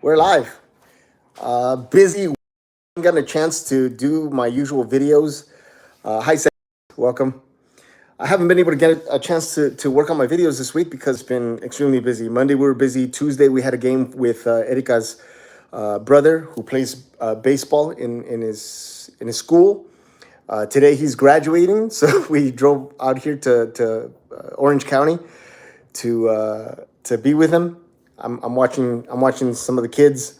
We're live. Busy. Haven't gotten a chance to do my usual videos. Hi, Sam. Welcome. I haven't been able to get a chance to work on my videos this week because it's been extremely busy. Monday we were busy. Tuesday we had a game with Erika's brother who plays baseball in his school. Today he's graduating, so we drove out here to Orange County to be with him. I'm watching some of the kids,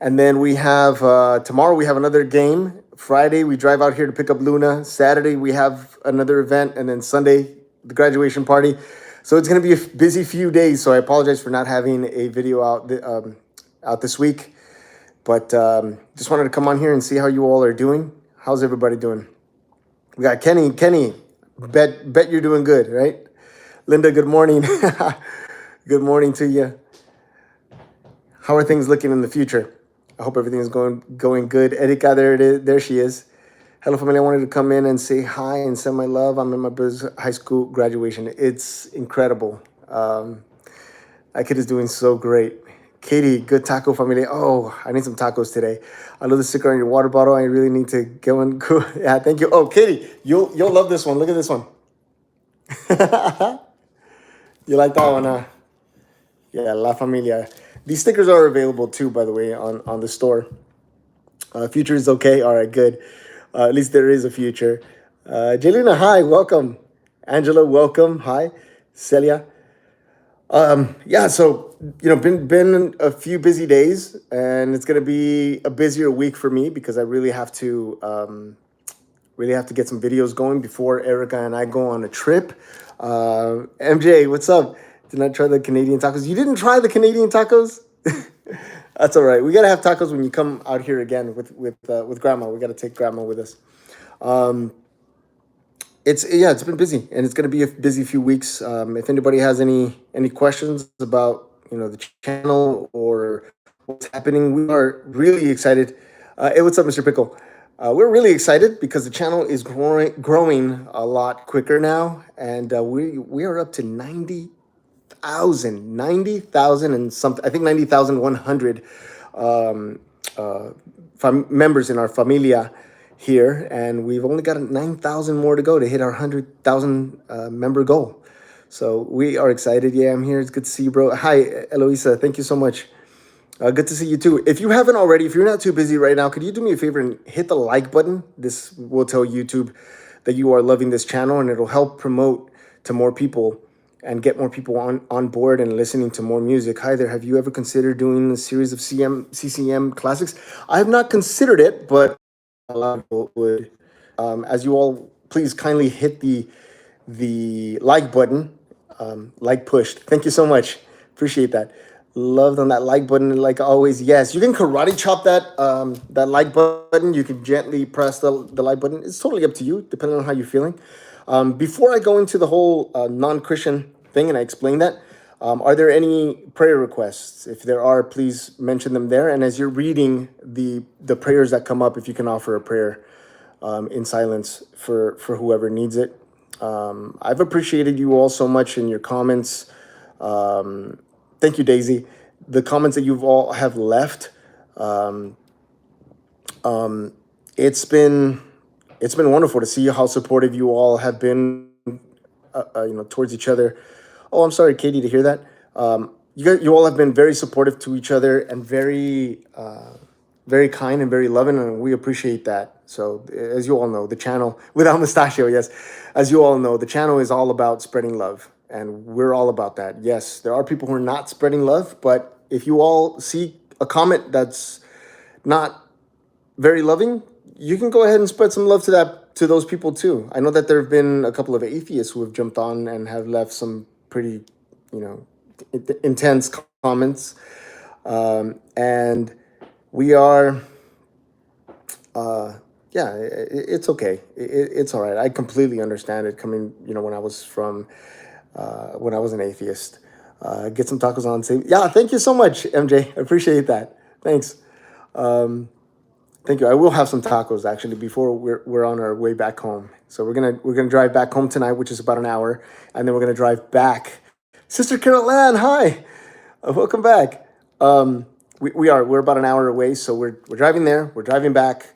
and then we have tomorrow we have another game. Friday we drive out here to pick up Luna. Saturday we have another event, and then Sunday the graduation party. So it's gonna be a busy few days. So I apologize for not having a video out this week, but just wanted to come on here and see how you all are doing. How's everybody doing? We got Kenny. Bet you're doing good, right? Linda, good morning. Good morning to you. How are things looking in the future? I hope everything is going good. Erika, there it is. There she is. Hello, family. I wanted to come in and say hi and send my love. I'm in my brother's high school graduation. It's incredible. That kid is doing so great. Katie, good taco familia. Oh, I need some tacos today. I love the sticker on your water bottle. I really need to go and go. Yeah, thank you. Oh, Katie, you'll love this one. Look at this one. You like that one, huh? Yeah, La Familia. These stickers are available too, by the way, on the store. Future is okay. All right, good. At least there is a future. Jelena, hi, welcome. Angela, welcome. Hi. Celia. Yeah, so been a few busy days, and it's gonna be a busier week for me because I really have to get some videos going before Erica and I go on a trip. MJ, what's up? Did not try the Canadian tacos. You didn't try the Canadian tacos? That's all right. We gotta have tacos when you come out here again with Grandma. We gotta take Grandma with us. It's been busy, and it's gonna be a busy few weeks. If anybody has any questions about the channel or what's happening, we are really excited. Hey, what's up, Mr. Pickle? We're really excited because the channel is growing a lot quicker now, and we are up to 90,000 and something. I think 90,100 members in our familia here, and we've only got 9,000 more to go to hit our 100,000 member goal. So we are excited. Yeah, I'm here. It's good to see you, bro. Hi, Eloisa. Thank you so much. Good to see you too. If you haven't already, if you're not too busy right now, could you do me a favor and hit the like button? This will tell YouTube that you are loving this channel, and it'll help promote to more people and get more people on board and listening to more music. Hi there. Have you ever considered doing a series of CCM classics? I have not considered it, but a lot of people would. As you all please kindly hit the like button, like pushed. Thank you so much. Appreciate that. Loved on that like button, like always. Yes, you can karate chop that like button. You can gently press the like button. It's totally up to you, depending on how you're feeling. Before I go into the whole non-Christian thing and I explain that, are there any prayer requests? If there are, please mention them there. And as you're reading the prayers that come up, if you can offer a prayer in silence for whoever needs it. I've appreciated you all so much in your comments. Thank you, Daisy. The comments that you've all have left. It's been wonderful to see how supportive you all have been, towards each other. Oh, I'm sorry, Katie, to hear that. You all have been very supportive to each other and very kind and very loving, and we appreciate that. So, as you all know, the channel without Mustachio, yes, as you all know, the channel is all about spreading love, and we're all about that. Yes, there are people who are not spreading love, but if you all see a comment that's not very loving, you can go ahead and spread some love to those people too. I know that there have been a couple of atheists who have jumped on and have left some pretty, intense comments, and we are, it's okay. It's all right. I completely understand it coming, when I was an atheist. Get some tacos on. Say, yeah, thank you so much, MJ. I appreciate that. Thanks. Thank you. I will have some tacos actually before we're on our way back home. So we're gonna drive back home tonight, which is about an hour, and then we're gonna drive back. Sister Carol Ann, hi, welcome back. We're We're about an hour away, so we're driving there. We're driving back,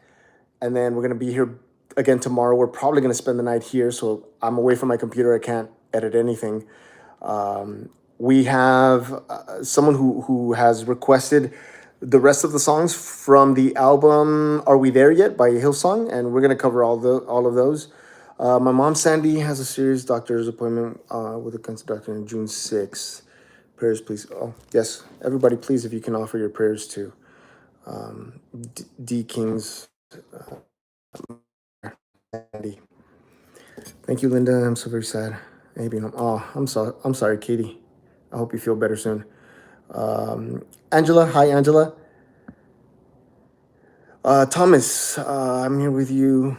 and then we're gonna be here again tomorrow. We're probably gonna spend the night here, so I'm away from my computer. I can't edit anything. We have someone who has requested the rest of the songs from the album "Are We There Yet" by Hillsong, and we're gonna cover all of those. My mom Sandy has a serious doctor's appointment with a cancer doctor on June 6th. Prayers, please. Oh, yes, everybody, please, if you can offer your prayers to D King's Sandy. Thank you, Linda. I'm so very sad. Maybe I'm sorry, Katie. I hope you feel better soon. Angela, hi, Angela. Thomas, I'm here with you.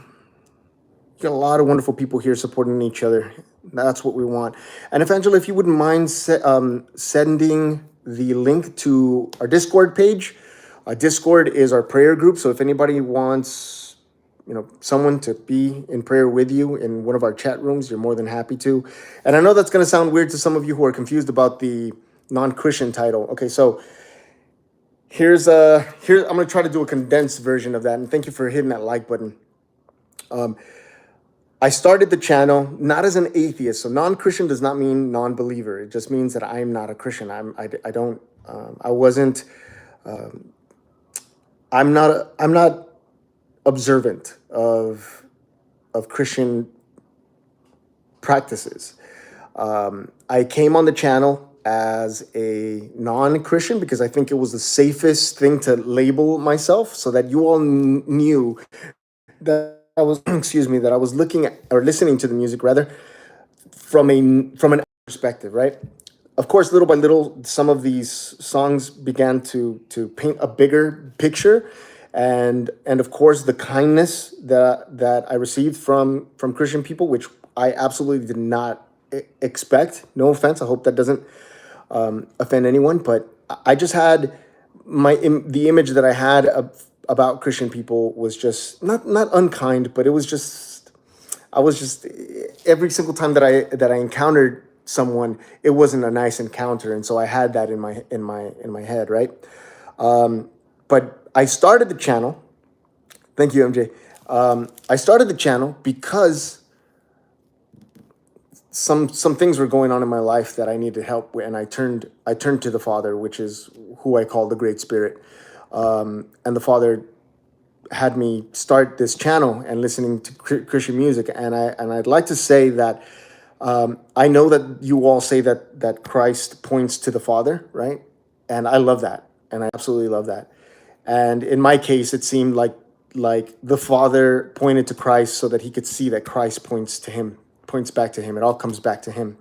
You got a lot of wonderful people here supporting each other. That's what we want. And if Angela, if you wouldn't mind sending the link to our Discord page. Discord is our prayer group. So if anybody wants, someone to be in prayer with you in one of our chat rooms, you're more than happy to. And I know that's going to sound weird to some of you who are confused about the non-Christian title. Okay, so here's I'm going to try to do a condensed version of that. And thank you for hitting that like button. I started the channel not as an atheist. So non-Christian does not mean non-believer. It just means that I'm not a Christian. I'm not observant of Christian practices. I came on the channel as a non-Christian because I think it was the safest thing to label myself so that you all knew that I was, that I was looking at or listening to the music rather from an perspective, right? Of course, little by little, some of these songs began to paint a bigger picture, and of course, the kindness that I received from Christian people, which I absolutely did not expect. No offense, I hope that doesn't offend anyone, but I just had the image that I had about Christian people was just not unkind, but it was just every single time that I encountered someone, it wasn't a nice encounter, and so I had that in my head, right? But I started the channel. Thank you, MJ. I started the channel because some things were going on in my life that I needed help with, and I turned to the Father, which is who I call the Great Spirit. And the Father had me start this channel and listening to Christian music. And I'd like to say that I know that you all say that Christ points to the Father, right? And I love that. And I absolutely love that. And in my case, it seemed like the Father pointed to Christ so that he could see that Christ points back to him. It all comes back to him.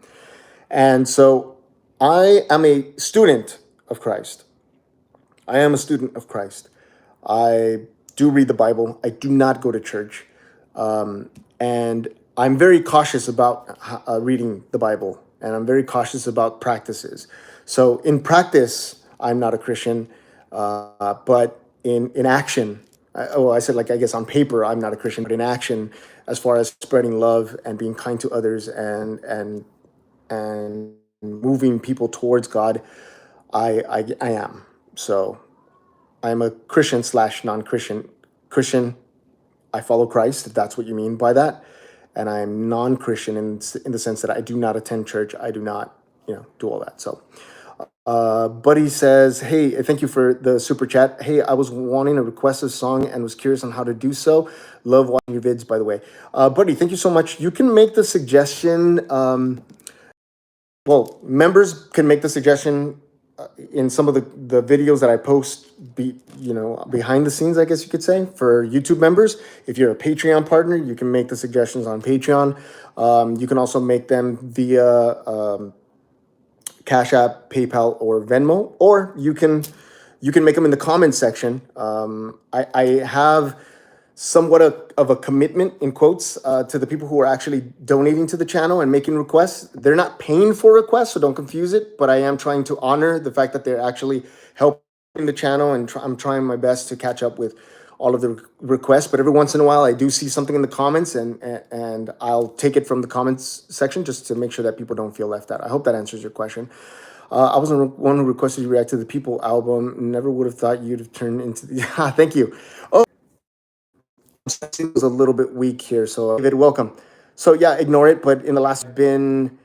And so I am a student of Christ. I am a student of Christ. I do read the Bible. I do not go to church. And I'm very cautious about reading the Bible. And I'm very cautious about practices. So in practice, I'm not a Christian. But in action, I said, I guess on paper, I'm not a Christian. But in action, as far as spreading love and being kind to others and moving people towards God, I am. So I'm a Christian / non-Christian. Christian, I follow Christ, if that's what you mean by that. And I'm non-Christian in the sense that I do not attend church. I do not, do all that. So, Buddy says, hey, thank you for the super chat. Hey, I was wanting to request a song and was curious on how to do so. Love watching your vids, by the way. Buddy, thank you so much. You can make the suggestion. Members can make the suggestion in some of the videos that I post, behind the scenes, I guess you could say, for YouTube members. If you're a Patreon partner, you can make the suggestions on Patreon. You can also make them via CASHAPP, PayPal, or Venmo, or you can make them in the comments section. I have somewhat of a commitment, in quotes, to the people who are actually donating to the channel and making requests. They're not paying for requests, so don't confuse it, but I am trying to honor the fact that they're actually helping the channel, and I'm trying my best to catch up with all of the requests. But every once in a while, I do see something in the comments, and I'll take it from the comments section just to make sure that people don't feel left out. I hope that answers your question. I wasn't the one who requested you react to the People album. Never would have thought you'd have turned into the. Thank you. Oh, it was a little bit weak here, so David, welcome. So yeah, ignore it. But in the last, been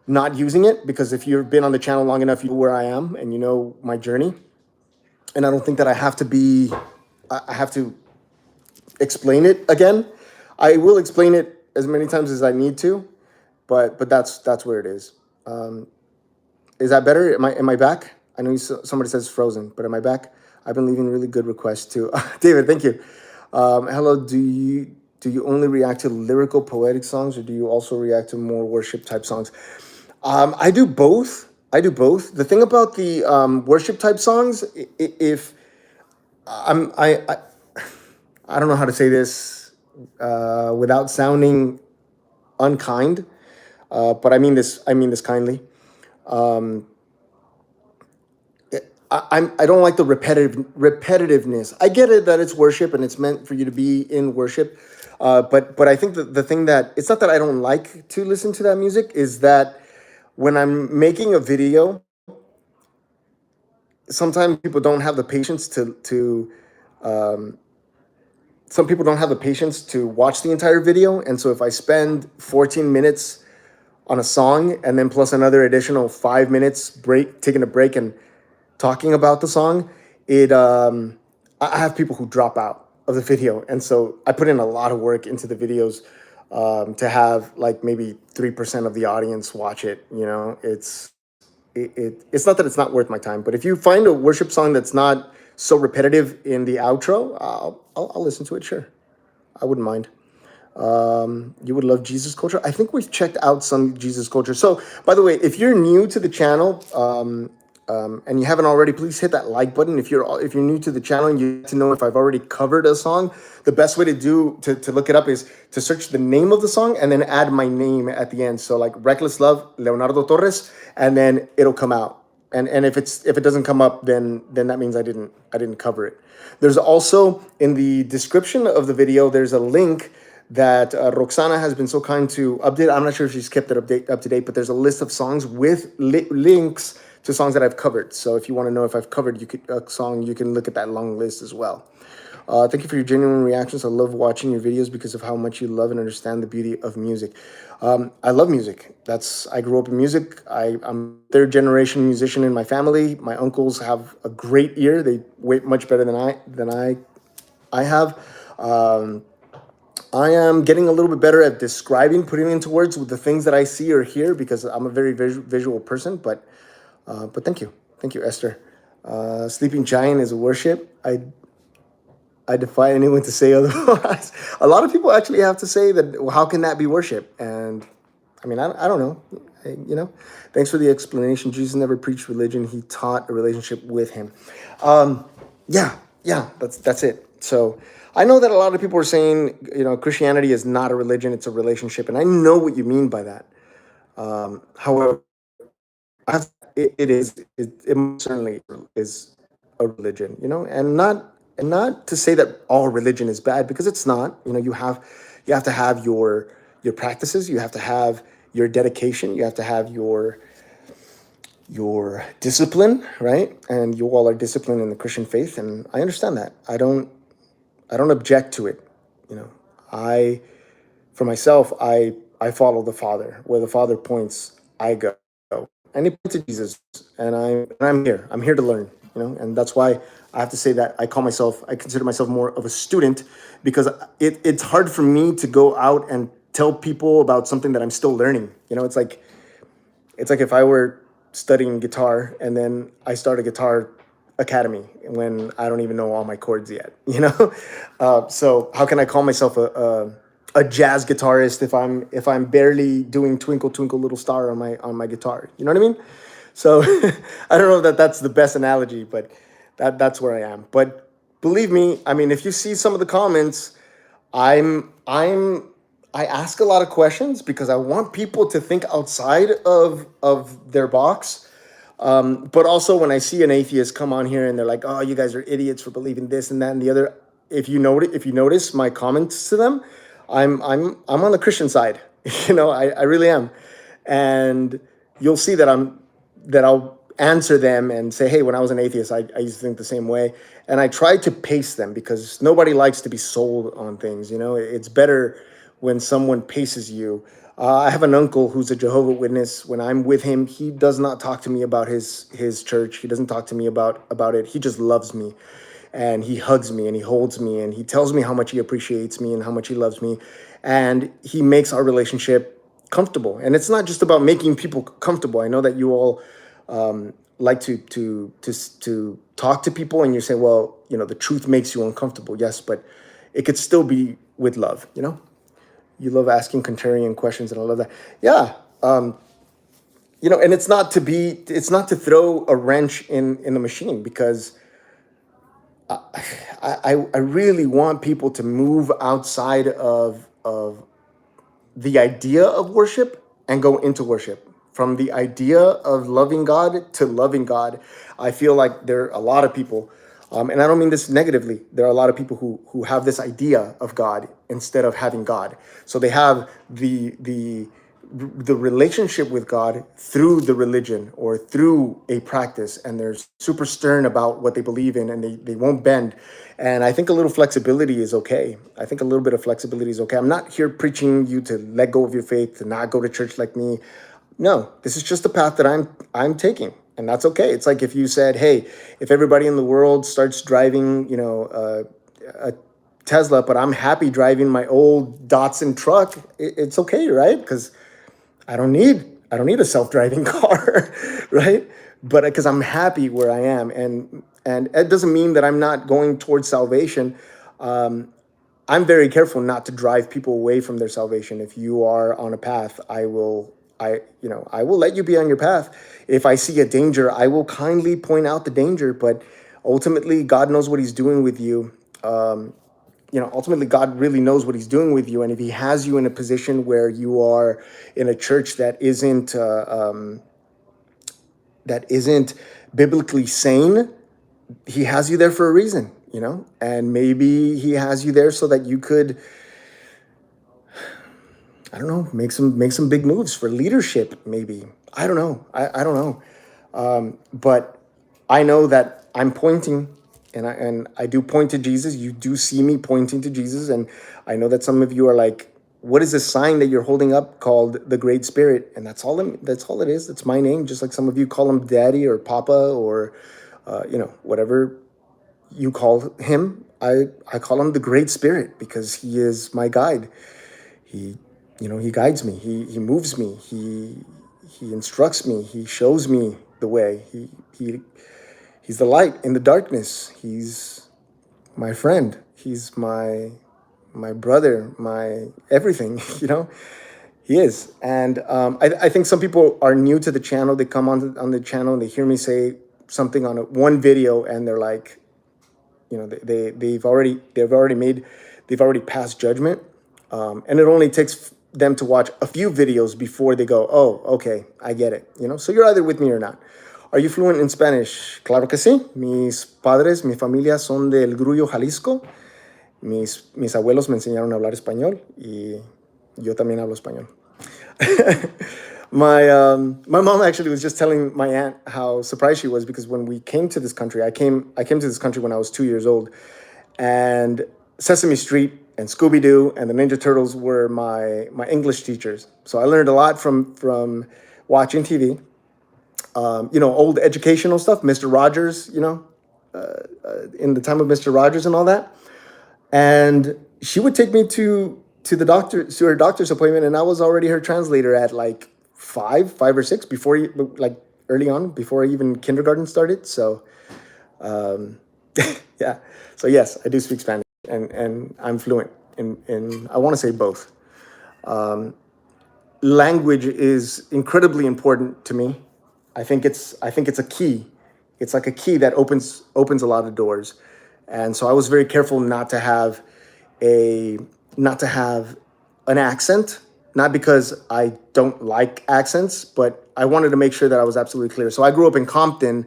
not using it because if you've been on the channel long enough, you know where I am and you know my journey. And I don't think that I have to be. I have to explain it again. I will explain it as many times as I need to, but that's where it is. Is that better? Am I back? I know somebody says frozen, but am I back? I've been leaving really good requests too. David, thank you. Hello, do you only react to lyrical poetic songs, or do you also react to more worship type songs? I do both. I do both. The thing about the worship type songs, if I don't know how to say this without sounding unkind, but I mean this kindly. I don't like the repetitiveness. I get it that it's worship and it's meant for you to be in worship, but I think that the thing that it's not that I don't like to listen to that music is that when I'm making a video, sometimes people don't have the patience to some people don't have the patience to watch the entire video, and so if I spend 14 minutes on a song and then plus another additional 5 minutes taking a break and talking about the song, I have people who drop out of the video, and so I put in a lot of work into the videos to have like maybe 3% of the audience watch it. You know, it's not that it's not worth my time, but if you find a worship song that's not so repetitive in the outro, I'll listen to it. Sure, I wouldn't mind. You would love Jesus culture. I think we've checked out some Jesus culture. So, by the way, if you're new to the channel and you haven't already, please hit that like button. If you're new to the channel and you need to know if I've already covered a song, the best way to look it up is to search the name of the song and then add my name at the end. So like Reckless Love, Leonardo Torres, and then it'll come out. And if it doesn't come up, then that means I didn't cover it. There's also in the description of the video, there's a link that Roxana has been so kind to update. I'm not sure if she's kept it up to date, but there's a list of songs with links to songs that I've covered. So if you want to know if I've covered a song, you can look at that long list as well. Thank you for your genuine reactions. I love watching your videos because of how much you love and understand the beauty of music. I love music. I grew up in music. I'm third generation musician in my family. My uncles have a great ear. They way much better than I have. I am getting a little bit better at describing, putting into words with the things that I see or hear because I'm a very visual person. But thank you, Esther. Sleeping Giant is a worship. I defy anyone to say otherwise. A lot of people actually have to say that. Well, how can that be worship? And I mean, I don't know. You know. Thanks for the explanation. Jesus never preached religion. He taught a relationship with him. Yeah. That's it. So I know that a lot of people are saying, you know, Christianity is not a religion; it's a relationship, and I know what you mean by that. However, it certainly is a religion, you know, and not to say that all religion is bad, because it's not. You know, you have to have your practices, you have to have your dedication, you have to have your discipline, right? And you all are disciplined in the Christian faith, and I understand that. I don't object to it. You know, for myself, I follow the Father. Where the Father points, I go. And he points to Jesus, and I'm here. I'm here to learn, you know, and that's why I have to say that I consider myself more of a student, because it's hard for me to go out and tell people about something that I'm still learning. You know, it's like if I were studying guitar and then I start a guitar academy when I don't even know all my chords yet, you know? So how can I call myself a jazz guitarist if I'm barely doing Twinkle Twinkle Little Star on my guitar? You know what I mean? So I don't know that that's the best analogy, but that's where I am. But believe me, I mean, if you see some of the comments, I ask a lot of questions because I want people to think outside of their box. But also when I see an atheist come on here and they're like, "Oh, you guys are idiots for believing this and that and the other," if you notice my comments to them, I'm on the Christian side. You know, I really am, and you'll see that answer them and say, hey, when I was an atheist, I used to think the same way. And I try to pace them because nobody likes to be sold on things. You know, it's better when someone paces you. I have an uncle who's a Jehovah's Witness. When I'm with him, he does not talk to me about his church. He doesn't talk to me about it. He just loves me, and he hugs me and he holds me and he tells me how much he appreciates me and how much he loves me, and he makes our relationship comfortable. And it's not just about making people comfortable. I know that you all like to talk to people, and you say, well, you know, the truth makes you uncomfortable. Yes, but it could still be with love. You know, you love asking contrarian questions, and I love that. Yeah. You know, and it's not to throw a wrench in the machine, because I really want people to move outside of the idea of worship and go into worship. From the idea of loving God to loving God, I feel like there are a lot of people, and I don't mean this negatively. There are a lot of people who have this idea of God instead of having God. So they have the relationship with God through the religion or through a practice, and they're super stern about what they believe in, and they won't bend. And I think a little flexibility is okay. I think a little bit of flexibility is okay. I'm not here preaching you to let go of your faith, to not go to church like me. No, this is just the path that I'm taking, and that's okay. It's like if you said, hey, if everybody in the world starts driving, you know, a Tesla, but I'm happy driving my old Datsun truck, it's okay, right? Because I don't need a self-driving car, right? But because I'm happy where I am, and it doesn't mean that I'm not going towards salvation. I'm very careful not to drive people away from their salvation. If you are on a path, I will let you be on your path. If I see a danger, I will kindly point out the danger. But ultimately, God knows what He's doing with you. Ultimately, God really knows what He's doing with you. And if He has you in a position where you are in a church that isn't biblically sane, He has you there for a reason, you know? And maybe He has you there so that you could, I don't know, make some big moves for leadership, maybe. I don't know. I don't know. But I know that I'm pointing, and I do point to Jesus. You do see me pointing to Jesus. And I know that some of you are like, what is this sign that you're holding up called the Great Spirit? And that's all it is. It's my name. Just like some of you call Him Daddy or Papa or, whatever you call Him. I call Him the Great Spirit because He is my guide. He guides me. He moves me. He instructs me. He shows me the way. He's the light in the darkness. He's my friend. He's my brother, my everything, you know. He is. And I think some people are new to the channel. They come on the channel and they hear me say something on one video, and they're like, you know, they've already passed judgment. And it only takes them to watch a few videos before they go, oh, okay, I get it. You know, so you're either with me or not. Are you fluent in Spanish? Claro que sí. Mi familia son del Grullo, Jalisco. Mis abuelos me enseñaron a hablar español y yo también hablo español. My mom actually was just telling my aunt how surprised she was because when we came to this country, I came to this country when I was 2 years old, and Sesame Street and Scooby-Doo and the Ninja Turtles were my English teachers. So I learned a lot from watching TV. Old educational stuff, Mr. Rogers, in the time of Mr. Rogers and all that. And she would take me to her doctor's appointment, and I was already her translator at like five or six, early on, before even kindergarten started. So, yeah. So yes, I do speak Spanish, and I'm fluent in I want to say both. Language is incredibly important to me. I think it's a key. It's like a key that opens a lot of doors. And so I was very careful not to have an accent, not because I don't like accents, but I wanted to make sure that I was absolutely clear. So I grew up in Compton,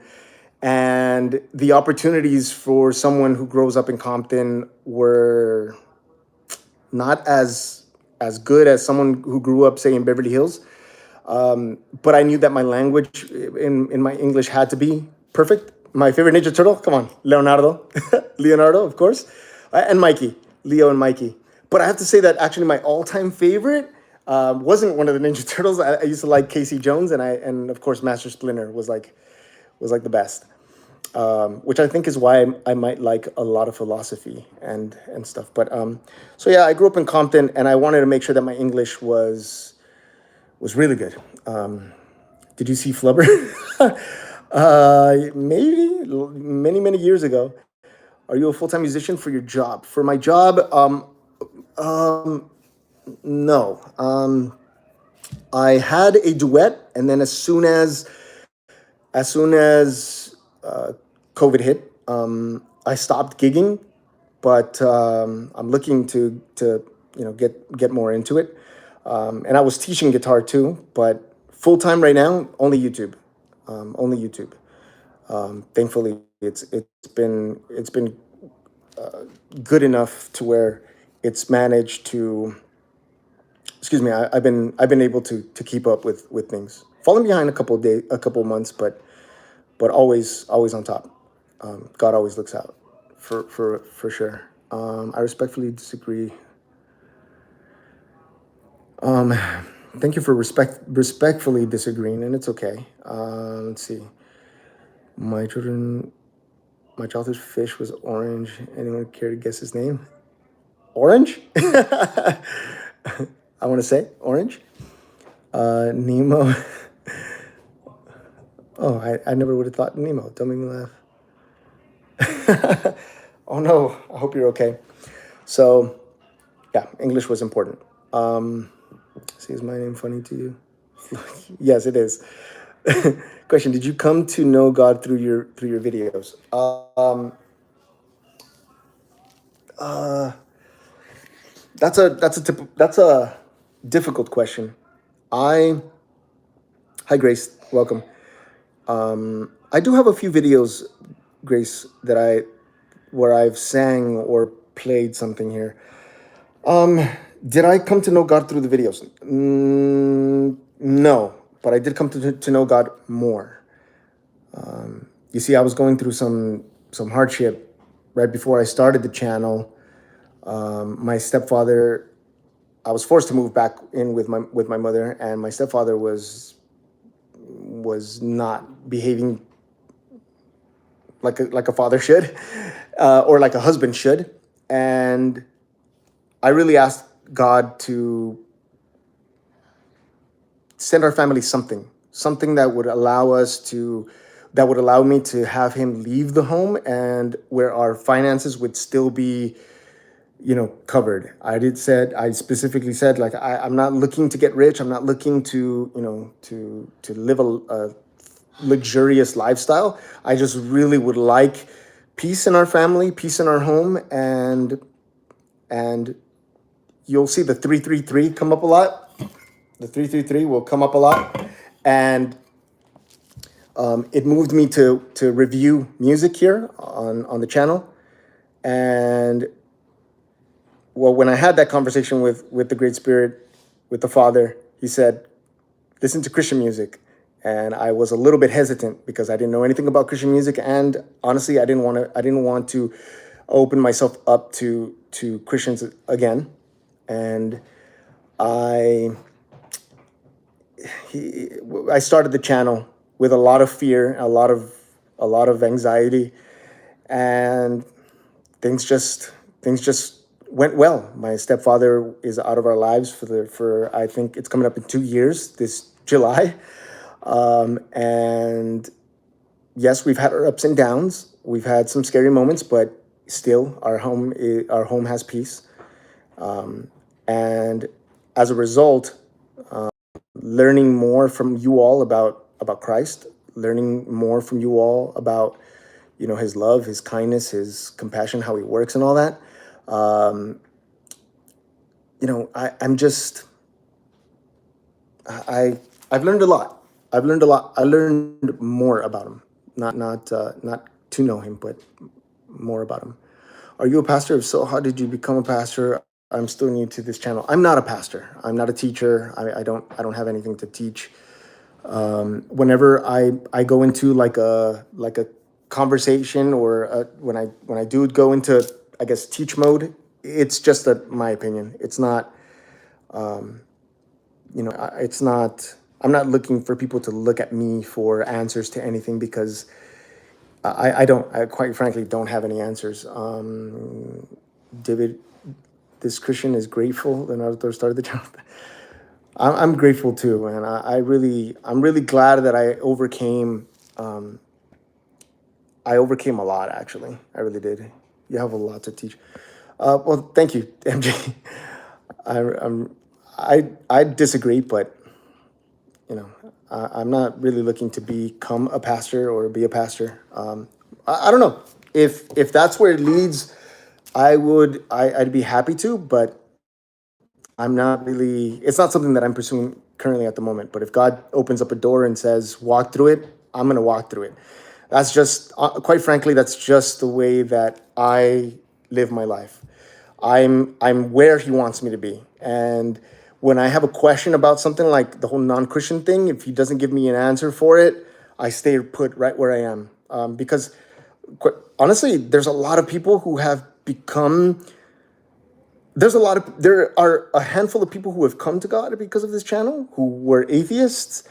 and the opportunities for someone who grows up in Compton were not as good as someone who grew up, say, in Beverly Hills. But I knew that my language in my English had to be perfect. My favorite Ninja Turtle, come on, Leonardo, Leonardo, of course, and Mikey, Leo and Mikey. But I have to say that actually my all-time favorite wasn't one of the Ninja Turtles. I used to like Casey Jones, and of course Master Splinter was like the best. Which I think is why I might like a lot of philosophy and stuff. But so yeah, I grew up in Compton, and I wanted to make sure that my English was really good. Did you see Flubber? Maybe many years ago. Are you a full-time musician for your job? For my job, no. I had a duet, and then as soon as COVID hit, I stopped gigging, but I'm looking to get more into it. And I was teaching guitar too, but full time right now, only YouTube, only YouTube. Thankfully, it's been good enough to where it's managed to. Excuse me, I've been able to keep up with things. Falling behind a couple months, but always on top. God always looks out for sure. I respectfully disagree. Thank you for respectfully disagreeing, and it's okay. Let's see. My childhood fish was orange. Anyone care to guess his name? Orange? I want to say orange. Nemo. Oh, I never would have thought Nemo. Don't make me laugh. Oh no, I hope you're okay. So, yeah, English was important. See, is my name funny to you? Yes, it is. Question: did you come to know God through your videos? That's a difficult question. Hi Grace, welcome. I do have a few videos, Grace, where I've sang or played something here. Did I come to know God through the videos? No, but I did come to know God more. You see, I was going through some hardship right before I started the channel. My stepfather, I was forced to move back in with my mother, and my stepfather was not behaving like a father should, or like a husband should, and I really asked God to send our family something that would allow me to have him leave the home, and where our finances would still be, covered. I specifically said, like, I'm not looking to get rich. I'm not looking to, to live a luxurious lifestyle. I just really would like peace in our family, peace in our home, and you'll see the 333 come up a lot. The 333 will come up a lot, and it moved me to review music here on the channel. And well, when I had that conversation with the Great Spirit, with the Father, he said, listen to Christian music. And I was a little bit hesitant because I didn't know anything about Christian music, and honestly, I didn't want to open myself up to Christians again. And I started the channel with a lot of fear, a lot of anxiety, and things just went well. My stepfather is out of our lives for I think it's coming up in 2 years this July. And yes, we've had our ups and downs. We've had some scary moments, but still, our home has peace. And as a result, learning more from you all about Christ, learning more from you all about, his love, his kindness, his compassion, how he works, and all that. I've learned a lot. I learned more about him, not to know him, but more about him. Are you a pastor? If so, how did you become a pastor? I'm still new to this channel. I'm not a pastor. I'm not a teacher. I don't have anything to teach. Whenever I go into like a conversation, or when I do go into, I guess, teach mode, it's just my opinion. It's not, it's not. I'm not looking for people to look at me for answers to anything, because I quite frankly don't have any answers. David, this Christian is grateful. Leonardo Torres started the channel. I'm grateful too, and I'm really glad that I overcame. I overcame a lot, actually. I really did. You have a lot to teach. Well, thank you, MJ. I disagree, but I'm not really looking to become a pastor or be a pastor. I don't know if that's where it leads. I'd be happy to, but I'm not really. It's not something that I'm pursuing currently at the moment. But if God opens up a door and says walk through it, I'm gonna walk through it. That's just, quite frankly, that's just the way that I live my life. I'm where He wants me to be, and when I have a question about something like the whole non-Christian thing, if He doesn't give me an answer for it, I stay put right where I am, because honestly, there's a lot of people who have become. There are a handful of people who have come to God because of this channel, who were atheists,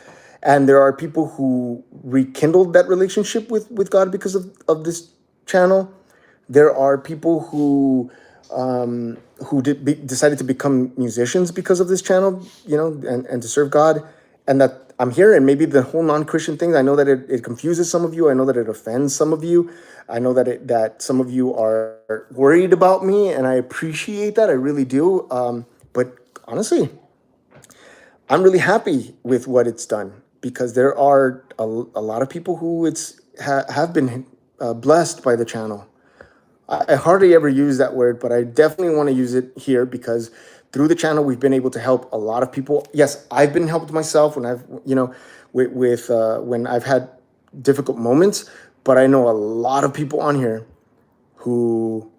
and there are people who rekindled that relationship with God because of this channel. There are people decided to become musicians because of this channel, and to serve God. And that I'm here, and maybe the whole non-Christian thing, I know that it confuses some of you. I know that it offends some of you. I know that some of you are worried about me, and I appreciate that. I really do. But honestly, I'm really happy with what it's done, because there are a lot of people who have been blessed by the channel. I hardly ever use that word, but I definitely want to use it here, because through the channel, we've been able to help a lot of people. Yes, I've been helped myself when when I've had difficult moments, but I know a lot of people on here who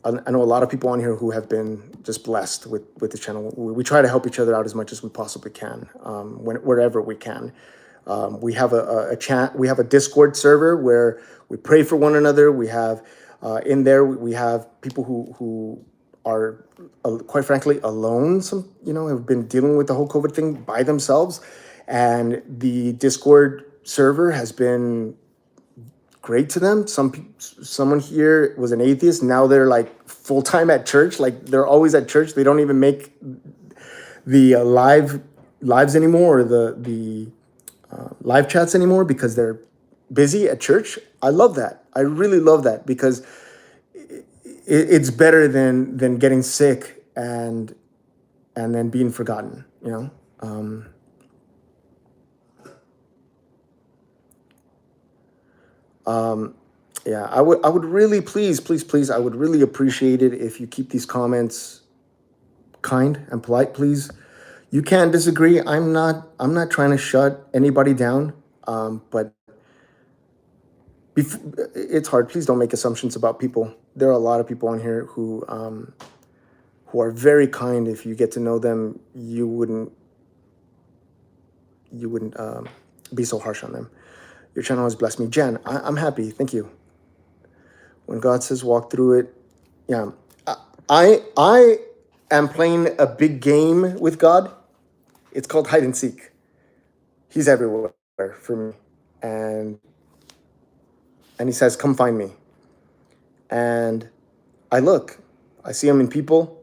I know a lot of people on here who have been just blessed with the channel. We try to help each other out as much as we possibly can, wherever we can. We have a chat. We have a Discord server where we pray for one another. We have in there we have people who are quite frankly alone. Some have been dealing with the whole COVID thing by themselves, and the Discord server has been great to them. Someone here was an atheist. Now they're like full time at church. Like, they're always at church. They don't even make the lives anymore, or the live chats anymore, because they're busy at church. I love that. I really love that, because it's better than getting sick and then being forgotten. Yeah, I would really, please, I would really appreciate it if you keep these comments kind and polite, please. You can disagree. I'm not trying to shut anybody down. But it's hard. Please don't make assumptions about people. There are a lot of people on here who are very kind. If you get to know them, you wouldn't be so harsh on them. Your channel has blessed me. Jen, I'm happy. Thank you. When God says walk through it, yeah. I am playing a big game with God. It's called hide and seek. He's everywhere for me. And He says, come find me. And I look. I see Him in people.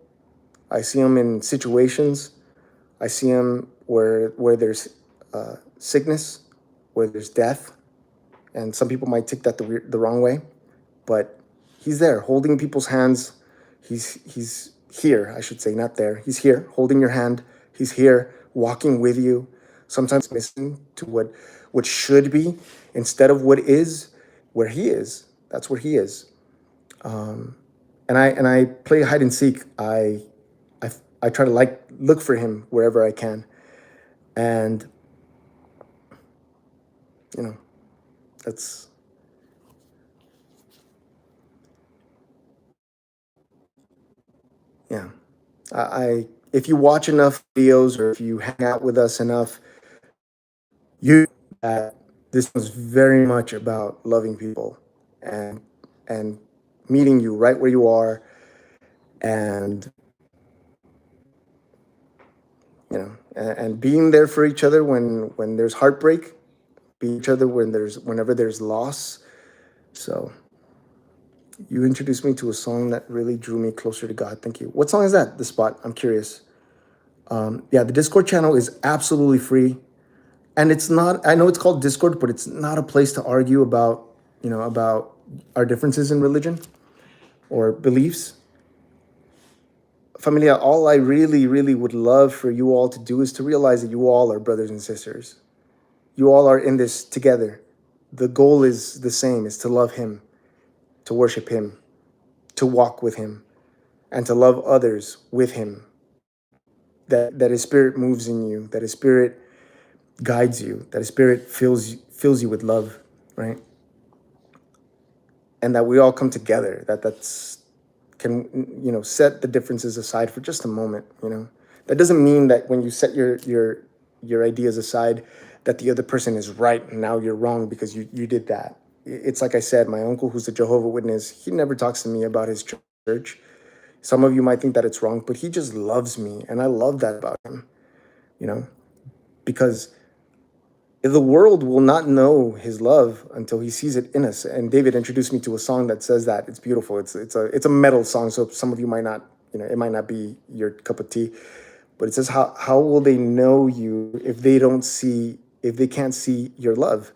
I see Him in situations. I see Him where there's sickness, where there's death. And some people might take that the wrong way. But He's there, holding people's hands. He's here, I should say, not there. He's here, holding your hand. He's here, walking with you. Sometimes listening to what should be instead of what is, where He is. That's where He is. And I play hide and seek. I try to look for Him wherever I can, and that's. Yeah. If you watch enough videos or if you hang out with us enough, you that this was very much about loving people and and meeting you right where you are, and and being there for each other when there's heartbreak, be each other whenever there's loss. So you introduced me to a song that really drew me closer to God. Thank you. What song is that? The Spot. I'm curious. Yeah, the Discord channel is absolutely free. And it's not, I know it's called Discord, but it's not a place to argue about, about our differences in religion or beliefs. Familia, all I really, really would love for you all to do is to realize that you all are brothers and sisters. You all are in this together. The goal is the same, is to love him, to worship him, to walk with him, and to love others with him. That his spirit moves in you, that his spirit guides you, that his spirit fills you with love, right? And that we all come together, that's can set the differences aside for just a moment. That doesn't mean that when you set your ideas aside that the other person is right and now you're wrong because you did that. It's like I said, my uncle, who's a Jehovah's Witness, he never talks to me about his church. Some of you might think that it's wrong, but he just loves me, and I love that about him. Because the world will not know his love until he sees it in us. And David introduced me to a song that says that. It's beautiful. It's a metal song, so some of you might not, it might not be your cup of tea. But it says, how will they know you if they can't see your love?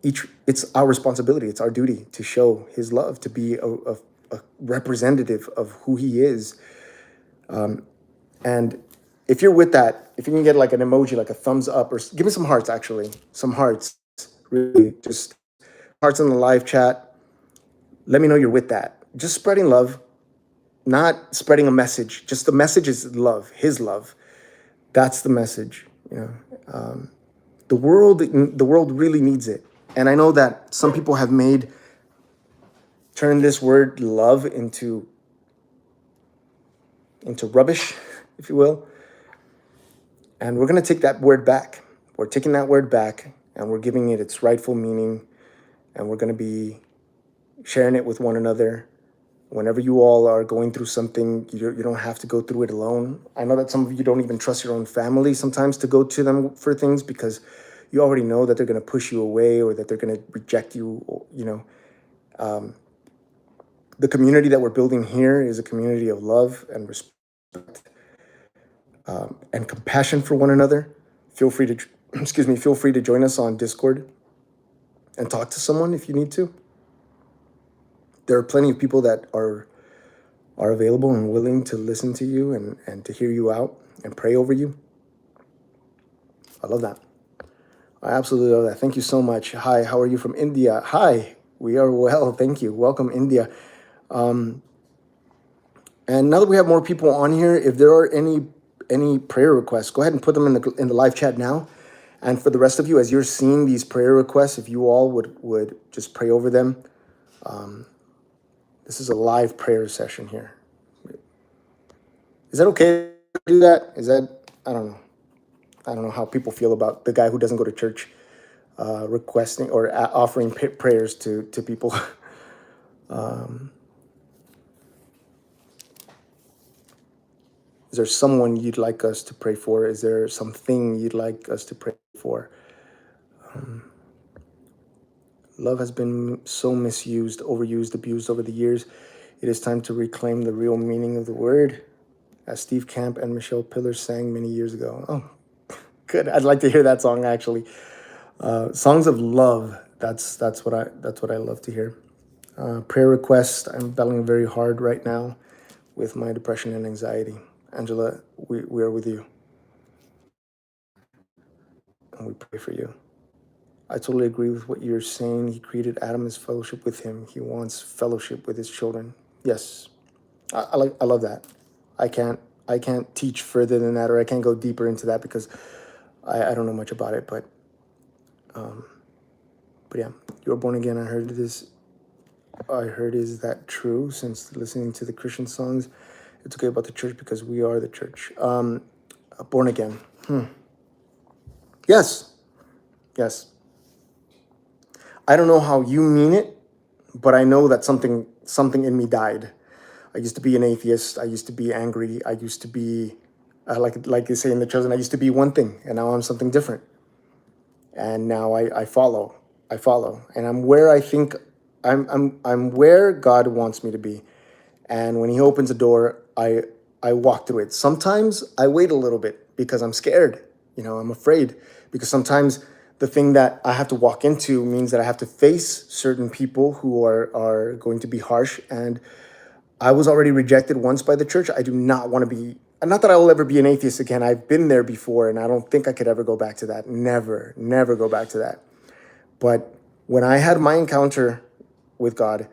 It's our responsibility. It's our duty to show his love, to be a representative of who he is. And if you're with that, if you can get like an emoji, like a thumbs up, or give me some hearts, actually, some hearts, really, just hearts in the live chat. Let me know you're with that. Just spreading love, not spreading a message. Just the message is love, his love. That's the message. The world really needs it. And I know that some people have turned this word love into rubbish, if you will. And we're going to take that word back. We're taking that word back and we're giving it its rightful meaning. And we're going to be sharing it with one another. Whenever you all are going through something, you don't have to go through it alone. I know that some of you don't even trust your own family sometimes to go to them for things because you already know that they're going to push you away or that they're going to reject you. The community that we're building here is a community of love and respect and compassion for one another. Feel free to, feel free to join us on Discord and talk to someone if you need to. There are plenty of people that are available and willing to listen to you and to hear you out and pray over you. I love that. I absolutely love that. Thank you so much. Hi, how are you from India? Hi, we are well. Thank you. Welcome, India. And now that we have more people on here, if there are any prayer requests, go ahead and put them in the live chat now. And for the rest of you, as you're seeing these prayer requests, if you all would just pray over them. This is a live prayer session here. Is that okay to do that? I don't know. I don't know how people feel about the guy who doesn't go to church requesting or offering prayers to people. Is there someone you'd like us to pray for? Is there something you'd like us to pray for? Love has been so misused, overused, abused over the years. It is time to reclaim the real meaning of the word, as Steve Camp and Michelle Pillar sang many years ago. Oh, good. I'd like to hear that song, actually. Songs of love. That's what I love to hear. Prayer request. I'm battling very hard right now with my depression and anxiety. Angela, we are with you. And we pray for you. I totally agree with what you're saying. He created Adam as fellowship with him. He wants fellowship with his children. Yes, I love that. I can't teach further than that, or I can't go deeper into that because I don't know much about it. But yeah, you were born again. I heard, is that true? Since listening to the Christian songs, It's okay about the church because we are the church. Born again. Yes. Yes. I don't know how you mean it, but I know that something in me died. I used to be an atheist. I used to be angry. I used to be, like they say in The Chosen, I used to be one thing, and now I'm something different. And now I follow. I follow, and I'm where I think I'm where God wants me to be. And when He opens a door, I walk through it. Sometimes I wait a little bit because I'm scared. I'm afraid, because sometimes the thing that I have to walk into means that I have to face certain people who are going to be harsh. And I was already rejected once by the church. I do not want to be, not that I will ever be an atheist again. I've been there before, and I don't think I could ever go back to that. Never, never go back to that. But when I had my encounter with God,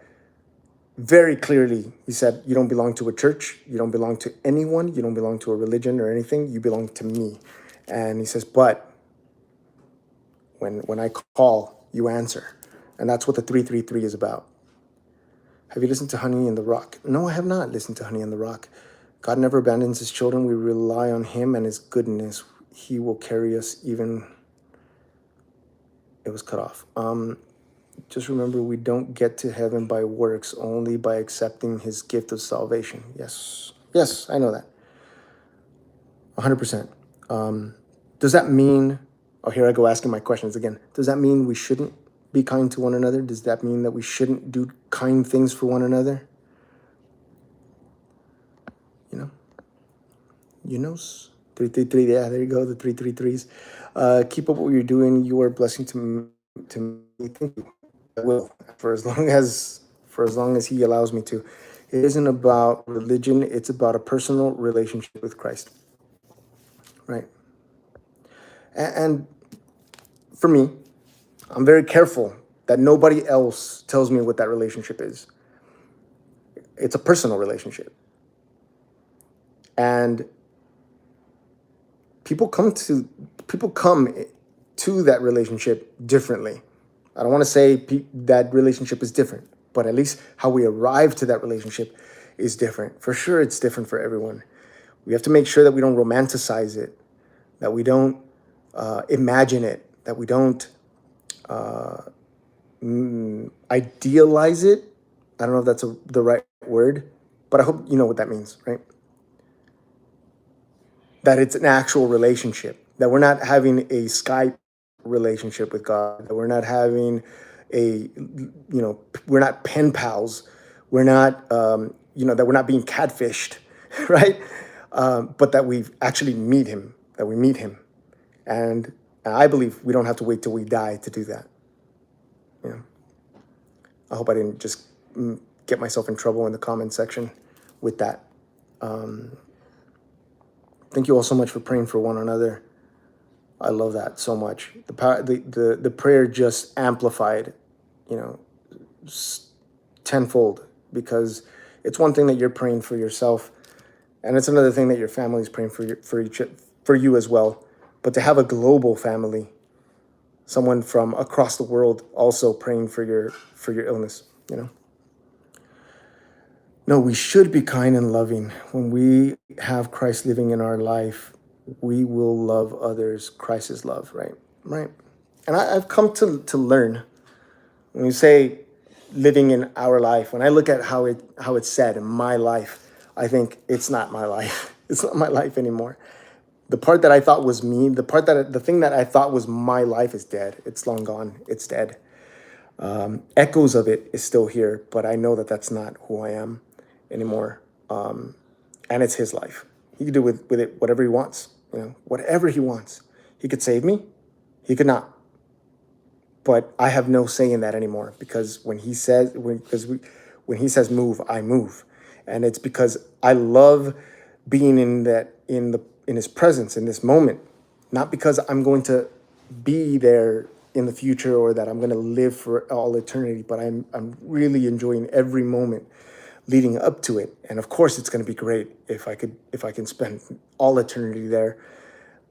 very clearly, He said, you don't belong to a church. You don't belong to anyone. You don't belong to a religion or anything. You belong to me. And He says, but when I call, you answer. And that's what the 333 is about. Have you listened to Honey in the Rock? No, I have not listened to Honey in the Rock. God never abandons His children. We rely on Him and His goodness. He will carry us even... It was cut off. Just remember, we don't get to heaven by works, only by accepting His gift of salvation. Yes. Yes, I know that. 100%. Does that mean... Oh, here I go asking my questions again. Does that mean we shouldn't be kind to one another? Does that mean that we shouldn't do kind things for one another? You know, 333. Yeah, there you go. The 333s. Keep up what you're doing. You are a blessing to me. Thank you. I will, for as long as He allows me to. It isn't about religion. It's about a personal relationship with Christ. Right. And for me, I'm very careful that nobody else tells me what that relationship is. It's a personal relationship. And people come to that relationship differently. I don't want to say that relationship is different, but at least how we arrive to that relationship is different. For sure, it's different for everyone. We have to make sure that we don't romanticize it, that we don't imagine it, that we don't idealize it. I don't know if that's the right word, but I hope you know what that means, right? That it's an actual relationship, that we're not having a Skype relationship with God, that we're not having we're not pen pals, we're not, that we're not being catfished, right? But that we actually meet Him, And I believe we don't have to wait till we die to do that. I hope I didn't just get myself in trouble in the comment section with that. Thank you all so much for praying for one another. I love that so much. The prayer just amplified, tenfold, because it's one thing that you're praying for yourself, and it's another thing that your family is praying for you as well. But to have a global family, someone from across the world also praying for your illness, No, we should be kind and loving. When we have Christ living in our life, we will love others. Christ is love, right? Right. And I've come to learn, when we say living in our life, when I look at how it's said in my life, I think it's not my life. It's not my life anymore. The part that I thought was me, the thing that I thought was my life is dead. It's long gone. It's dead. Echoes of it is still here, but I know that that's not who I am anymore. And it's His life. He can do with it whatever He wants, whatever He wants. He could save me. He could not. But I have no say in that anymore, because when He says move, I move. And it's because I love being in His presence in this moment, not because I'm going to be there in the future or that I'm going to live for all eternity, but I'm really enjoying every moment leading up to it. And of course, it's going to be great if I can spend all eternity there,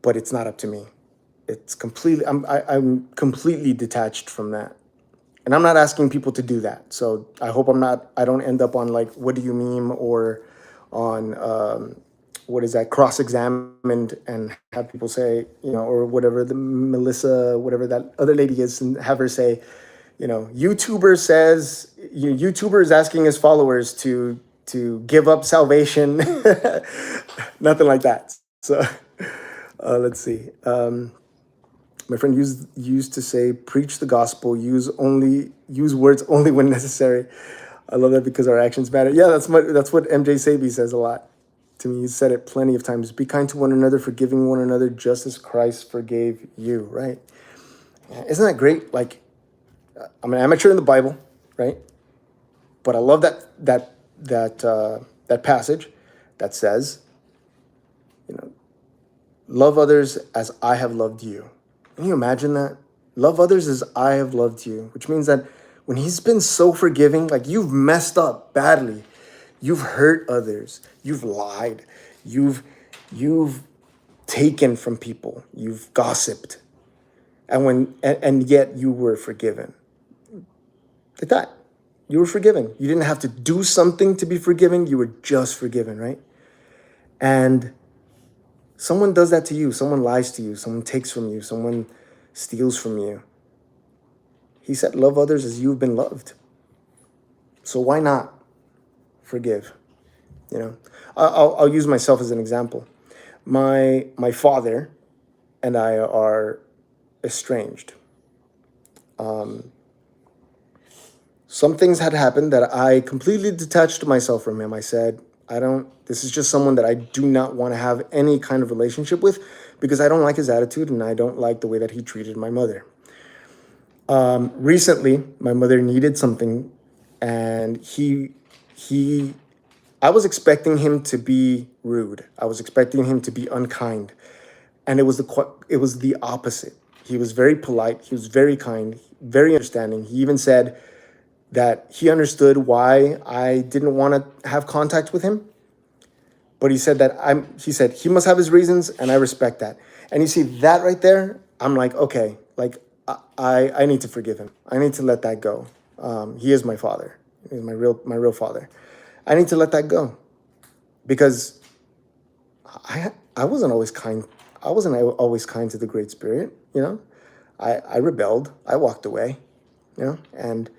but it's not up to me. It's completely, I'm completely detached from that. And I'm not asking people to do that. So I hope I don't end up on like, what do you meme, or on what is that, cross-examined, and have people say, or whatever, the Melissa, whatever that other lady is, and have her say, YouTuber says, YouTuber is asking his followers to give up salvation. Nothing like that. So let's see. My friend used to say, preach the gospel, use words only when necessary. I love that because our actions matter. Yeah, that's what MJ Sabi says a lot to me. He's said it plenty of times. Be kind to one another, forgiving one another, just as Christ forgave you, right? Isn't that great? Like, I'm an amateur in the Bible, right? But I love that passage that says, love others as I have loved you. Can you imagine that? Love others as I have loved you, which means that when he's been so forgiving, like you've messed up badly, you've hurt others, you've lied, you've taken from people, you've gossiped, and yet you were forgiven. Like that. You were forgiven. You didn't have to do something to be forgiven. You were just forgiven, right? And someone does that to you. Someone lies to you. Someone takes from you. Someone steals from you. He said, love others as you've been loved. So why not forgive? I'll use myself as an example. My father and I are estranged. Some things had happened that I completely detached myself from him. I said, this is just someone that I do not want to have any kind of relationship with because I don't like his attitude and I don't like the way that he treated my mother. Recently, my mother needed something and I was expecting him to be rude. I was expecting him to be unkind. And it was the opposite. He was very polite. He was very kind, very understanding. He even said that he understood why I didn't want to have contact with him. But he said he must have his reasons, and I respect that. And you see that right there, I'm like, okay, like I need to forgive him. I need to let that go. He is my father. He's my real father. I need to let that go. Because I wasn't always kind. I wasn't always kind to the Great Spirit, I rebelled. I walked away, and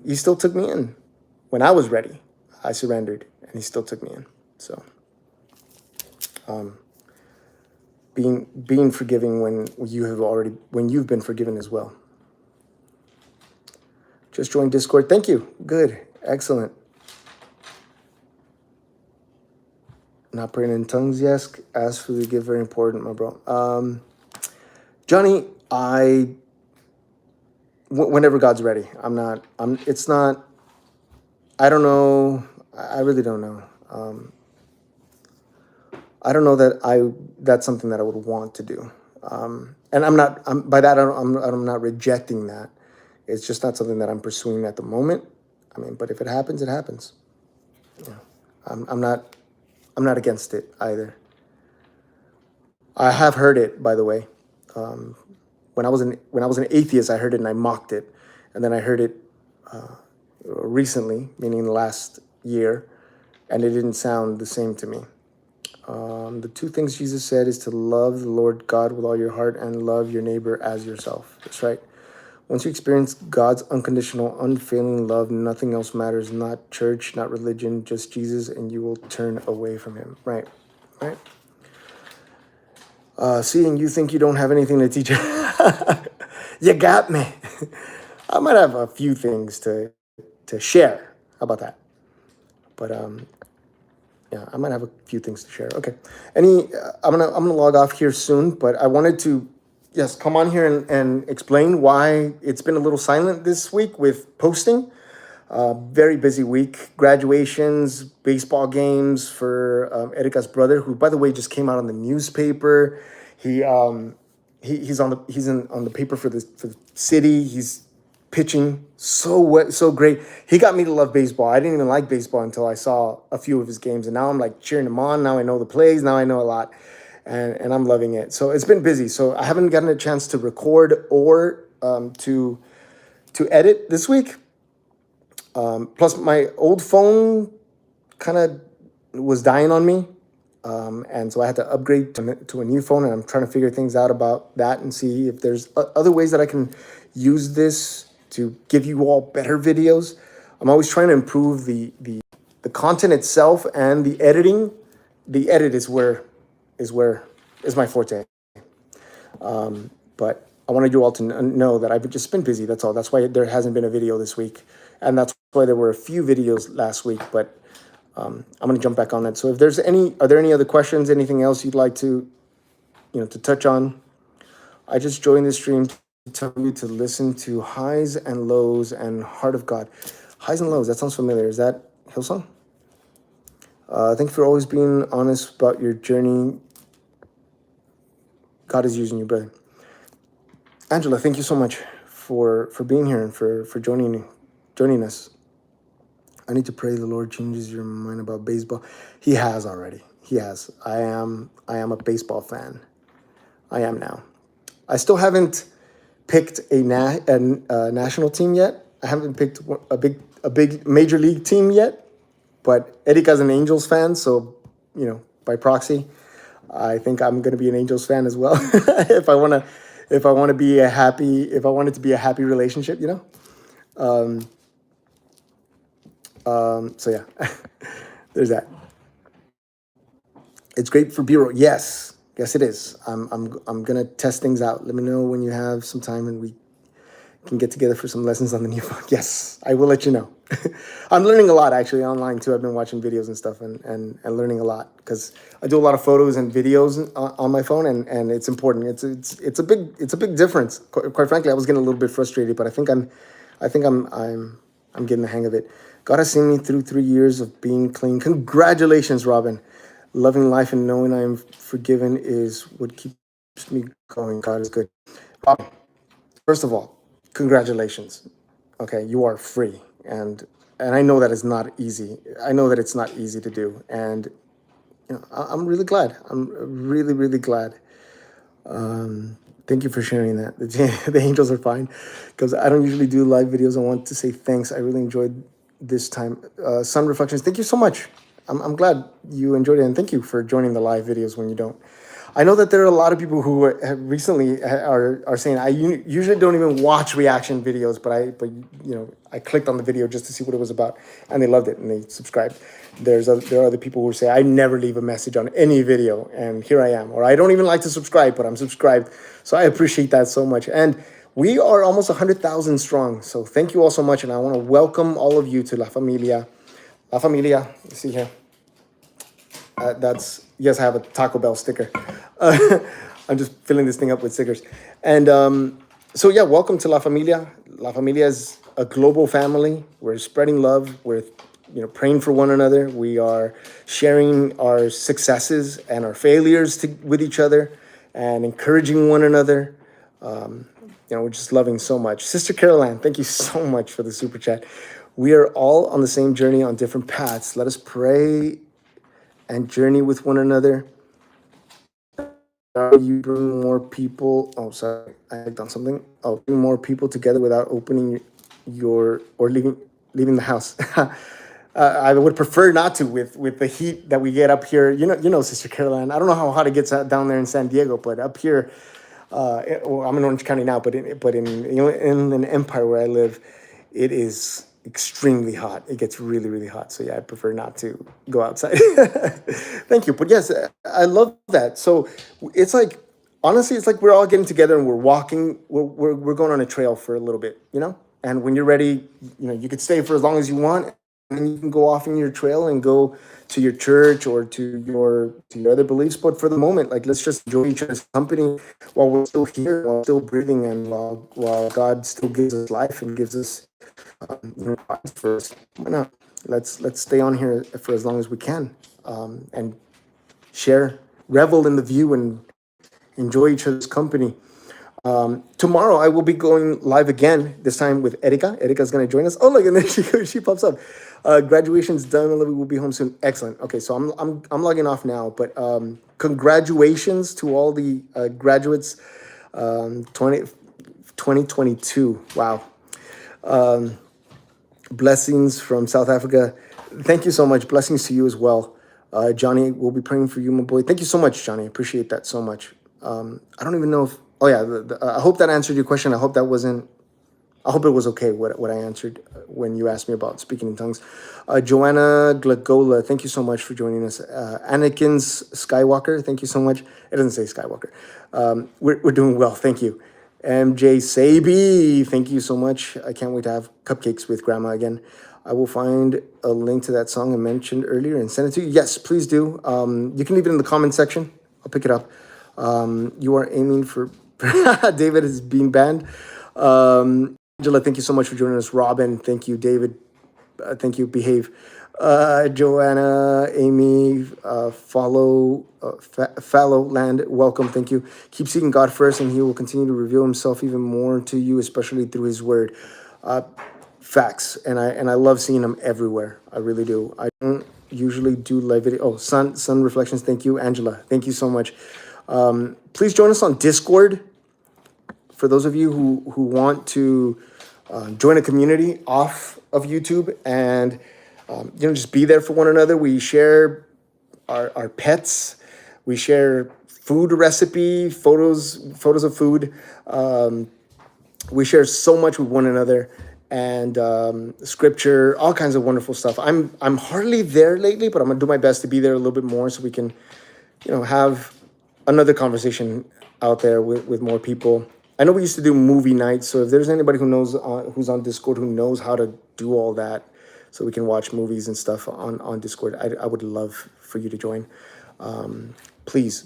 he still took me in. When I was ready, I surrendered, and he still took me in. So, being forgiving when you've been forgiven as well. Just joined Discord. Thank you. Good. Excellent. Not praying in tongues, yes. Ask for the gift, very important, my bro. Johnny, whenever God's ready. It's not, I don't know. I really don't know. I don't know that that's something that I would want to do. And I'm not rejecting that. It's just not something that I'm pursuing at the moment. But if it happens, it happens. I'm not against it either. I have heard it, by the way. When I was an atheist, I heard it and I mocked it, and then I heard it recently, meaning the last year, and it didn't sound the same to me. The two things Jesus said is to love the Lord God with all your heart and love your neighbor as yourself. That's right. Once you experience God's unconditional, unfailing love, nothing else matters, not church, not religion, just Jesus, and you will turn away from him. Right. Seeing you think you don't have anything to teach. You got me. I might have a few things to share. How about that? But yeah, I might have a few things to share. Okay. I'm gonna log off here soon, but I wanted to come on here and explain why it's been a little silent this week with posting. Very busy week. Graduations, baseball games for Erica's brother, who, by the way, just came out on the newspaper. He's on the paper for the city. He's pitching so great. He got me to love baseball. I didn't even like baseball until I saw a few of his games, and now I'm like cheering him on. Now I know the plays. Now I know a lot, and I'm loving it. So it's been busy. So I haven't gotten a chance to record or to edit this week. Plus, my old phone kind of was dying on me. And so I had to upgrade to a new phone, and I'm trying to figure things out about that and see if there's other ways that I can use this to give you all better videos. I'm always trying to improve the content itself and the editing. The edit is my forte. But I wanted you all to know that I've just been busy. That's all. That's why there hasn't been a video this week, and that's why there were a few videos last week. But I'm going to jump back on that. So if there's are there any other questions, anything else you'd like to, to touch on? I just joined the stream to tell you to listen to Highs and Lows and Heart of God. Highs and Lows, that sounds familiar. Is that Hillsong? Thank you for always being honest about your journey. God is using you, brother. Angela, thank you so much for being here and for joining us. I need to pray the Lord changes your mind about baseball. He has already. He has. I am a baseball fan. I am now. I still haven't picked a national team yet. I haven't picked a big major league team yet. But Erika's an Angels fan, so by proxy, I think I'm going to be an Angels fan as well. if I want it to be a happy relationship, So yeah, there's that. It's great for B-roll. Yes, it is. I'm gonna test things out. Let me know when you have some time and we can get together for some lessons on the new phone. Yes, I will let you know. I'm learning a lot actually online too. I've been watching videos and stuff and learning a lot because I do a lot of photos and videos on my phone, and it's important. It's a big difference. Quite frankly, I was getting a little bit frustrated, but I think I'm getting the hang of it. God has seen me through 3 years of being clean. Congratulations, Robin. Loving life and knowing I am forgiven is what keeps me going. God is good. Robin, first of all, congratulations. Okay, you are free. And I know that it's not easy. I know that it's not easy to do. And I'm really glad. I'm really, really glad. Thank you for sharing that. The angels are fine because I don't usually do live videos. I want to say thanks. I really enjoyed this time. Sun Reflections, thank you so much. I'm glad you enjoyed it, and thank you for joining the live videos when you don't. I know that there are a lot of people who have recently are saying I usually don't even watch reaction videos, but I clicked on the video just to see what it was about, and they loved it and they subscribed. There are other people who say I never leave a message on any video, and here I am. Or I don't even like to subscribe, but I'm subscribed. So I appreciate that so much. And we are almost 100,000 strong. So thank you all so much, and I want to welcome all of you to La Familia. La Familia, you see here. Yes, I have a Taco Bell sticker. I'm just filling this thing up with stickers. And so yeah, welcome to La Familia. La Familia is a global family. We're spreading love. We're praying for one another. We are sharing our successes and our failures with each other and encouraging one another. We're just loving so much. Sister Caroline, thank you so much for the super chat. We are all on the same journey on different paths. Let us pray and journey with one another. You bring more people. Oh, sorry, I clicked on something. Oh, bring more people together without opening or leaving the house. I would prefer not to with the heat that we get up here. Sister Caroline. I don't know how hot it gets down there in San Diego, but up here, I'm in Orange County now, but in an empire where I live, it is extremely hot. It gets really, really hot. So yeah, I prefer not to go outside. Thank you. But yes, I love that. So it's like, honestly, it's like we're all getting together and we're walking. We're going on a trail for a little bit, And when you're ready, you could stay for as long as you want, and then you can go off in your trail and go to your church or to your other beliefs. But for the moment, let's just enjoy each other's company while we're still here, while still breathing, and while God still gives us life and gives us first. Why not? Let's stay on here for as long as we can, and revel in the view and enjoy each other's company. Tomorrow I will be going live again, this time with Erika. Erika's going to join us. Oh, look, and then she pops up. Graduation's done. Olivia will be home soon. Excellent. Okay, so I'm logging off now, but congratulations to all the graduates, 2022. Wow. Blessings from South Africa. Thank you so much. Blessings to you as well. Johnny, we'll be praying for you, my boy. Thank you so much, Johnny. Appreciate that so much. I don't even know if, oh yeah, I hope that answered your question. I hope it was okay what I answered when you asked me about speaking in tongues. Joanna Glagola, thank you so much for joining us. Anakin's Skywalker, thank you so much. It doesn't say Skywalker. We're doing well, thank you. MJ Sabi, thank you so much. I can't wait to have cupcakes with Grandma again. I will find a link to that song I mentioned earlier and send it to you. Yes, please do. You can leave it in the comment section. I'll pick it up. You are aiming for David is being banned. Angela, thank you so much for joining us. Robin, thank you. David, thank you. Behave. Joanna, Amy, Fallow Land, welcome. Thank you. Keep seeking God first, and He will continue to reveal Himself even more to you, especially through His Word. Facts, and I love seeing Him everywhere. I really do. I don't usually do live video. Oh, sun reflections. Thank you, Angela. Thank you so much. Please join us on Discord. For those of you who want to join a community off of YouTube and just be there for one another. We share our pets. We share food recipe, photos of food. We share so much with one another, and scripture, all kinds of wonderful stuff. I'm hardly there lately, but I'm gonna do my best to be there a little bit more so we can, have another conversation out there with more people. I know we used to do movie nights, so if there's anybody who knows who's on Discord who knows how to do all that, so we can watch movies and stuff on Discord, I would love for you to join. Please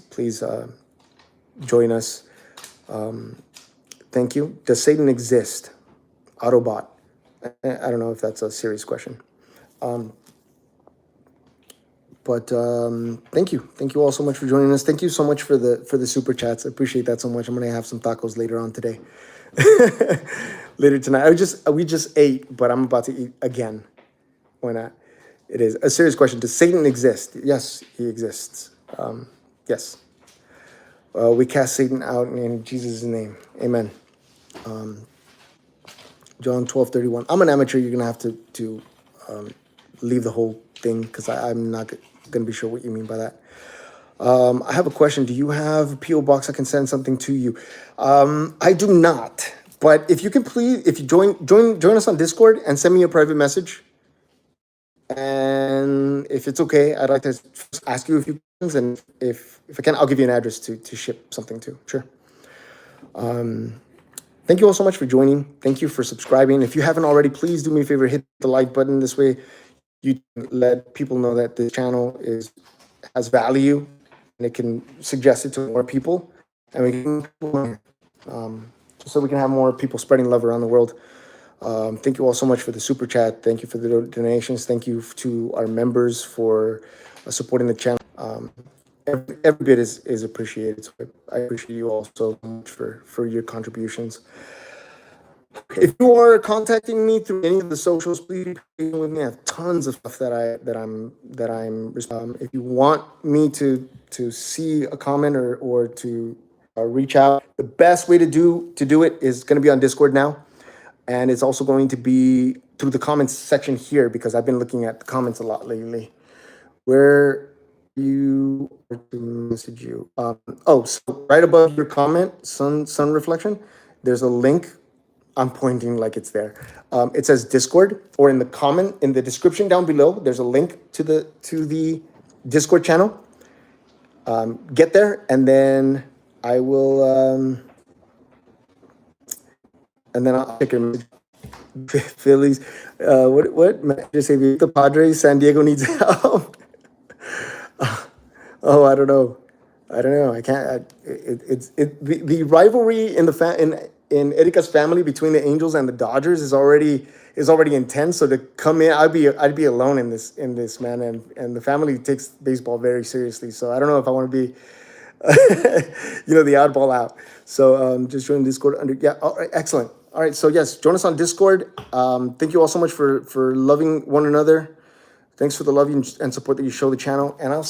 join us. Thank you. Does Satan exist? Autobot. I don't know if that's a serious question. But thank you all so much for joining us. Thank you so much for the super chats. I appreciate that so much. I'm gonna have some tacos later on today. Later tonight. We just ate, but I'm about to eat again. Why not? It is a serious question. Does Satan exist? Yes, he exists. Yes. We cast Satan out in Jesus' name. Amen. John 12:31. I'm an amateur. You're gonna have to leave the whole thing because I'm not gonna be sure what you mean by that. I have a question. Do you have a PO box I can send something to you? I do not. But if you can please, if you join us on Discord and send me a private message. And if it's okay, I'd like to ask you a few questions, and if I can, I'll give you an address to ship something to. Sure. Thank you all so much for joining. Thank you for subscribing. If you haven't already, please do me a favor, hit the like button. This way, you let people know that this channel has value, and it can suggest it to more people, and we can so we can have more people spreading love around the world. Thank you all so much for the super chat. Thank you for the donations. Thank you to our members for supporting the channel. Every bit is appreciated. So I appreciate you all so much for your contributions. If you are contacting me through any of the socials, please be with me. I have tons of stuff that I'm. If you want me to see a comment or to reach out, the best way to do it is going to be on Discord now. And it's also going to be through the comments section here because I've been looking at the comments a lot lately. Where you to message you? So right above your comment, sun reflection, there's a link. I'm pointing like it's there. It says Discord, or in the description down below, there's a link to the Discord channel. Get there, and then I will. And then I'll pick your Phillies. What? Just say the Padres. San Diego needs help. I don't know. I can't. The rivalry in in Erika's family between the Angels and the Dodgers is already intense. So to come in, I'd be alone in this, man. And the family takes baseball very seriously. So I don't know if I want to be, the oddball out. So just join Discord under. Yeah. All right. Excellent. All right. So yes, join us on Discord. Thank you all so much for loving one another. Thanks for the love and support that you show the channel. And I'll